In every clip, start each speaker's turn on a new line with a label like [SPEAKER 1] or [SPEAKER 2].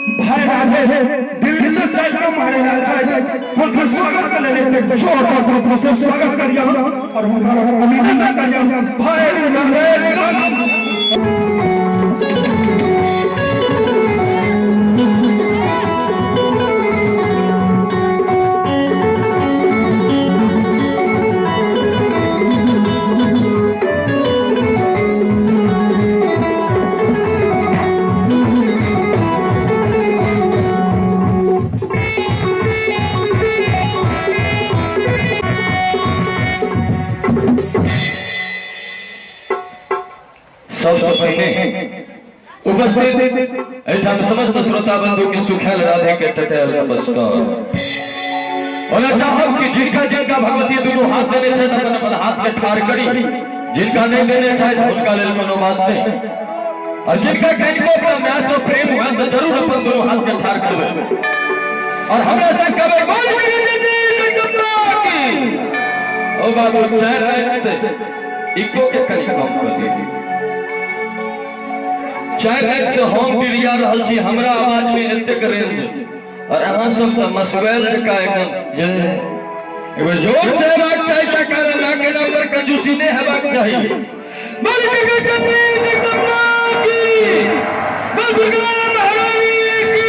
[SPEAKER 1] भाई राधे दिल्ली से चल के मारे ना चाहिए हम स्वागत कर लेने छोटा ग्रुप से स्वागत करिए और हमारा अभिनंदन करिए भाई राधे।
[SPEAKER 2] सबसे पहले उपस्थित एठाम समस्त श्रोता बंधु के सुखेल राधे के टटल नमस्कार। और चाहब कि जिनका जिनका भगवती दोनों हाथ देने चाहिए अपन अपन हाथ के ठार करी, जिनका नहीं देने चाहिए उनका लेल कोनो बात नहीं, और जिनका कहीं को अपना म्यास और प्रेम हुआ तो जरूर अपन दोनों हाथ के ठार करबे और हमरा से कबे बोल की ओ बाबू चाहे से इको के करी कम कर दे। चाहे से हम पिरिया रहल छी, हमरा आवाज में एतेक रेंज और अहां सब त मसवेल का एकदम एगो जोर से बात चाहिए त करे ना के नाम पर कंजूसी नहीं हेबाक चाहिए। बोल के कन्नी जगदम्बा की, बोल दुर्गा महारानी की।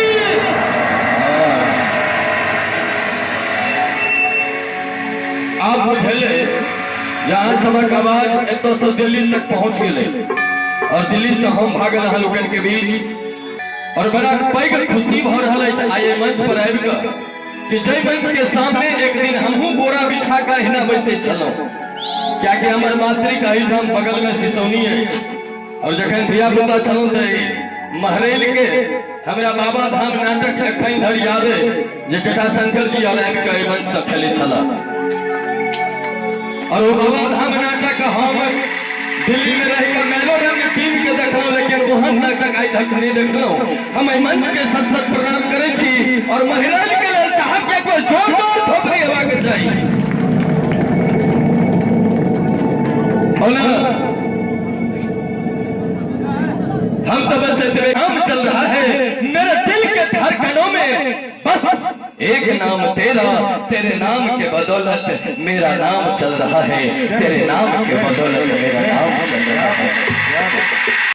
[SPEAKER 2] आप बुझले जहां सबक आवाज एतो से दिल्ली तक पहुंच गेले और दिल्ली से हम भाग रहा लोगन के बीच और बड़ा पैघ खुशी भ रहल है आए मंच पर आबि के कि जय मंच के सामने एक दिन हमहू बोरा बिछा के हिना बैसे चलो, क्या कि हमर मातृ का धाम बगल में सिसौनी है और जखन धिया पुता चलो त महरेल के हमरा बाबा धाम नाटक एखन धरि याद है जे जटाशंकर जी और आबि के मंच से खेले छला और वो बाबा धाम नाटक हम दिल्ली में रह कर मेलोड्राम में टीम के देखलो, लेकिन ओहन नाटक आई तक नहीं देखलो। हम मंच के सत सत प्रणाम करे छी और महिला के लेल चाहब के कोई जोरदार थोपड़ी हेबाक चाहिए। हम तो बस तेरे काम चल रहा है, मेरे दिल के धड़कनों में बस एक नाम तेरा, तेरे नाम के बदौलत मेरा नाम चल रहा है, तेरे नाम के बदौलत मेरा नाम चल रहा है।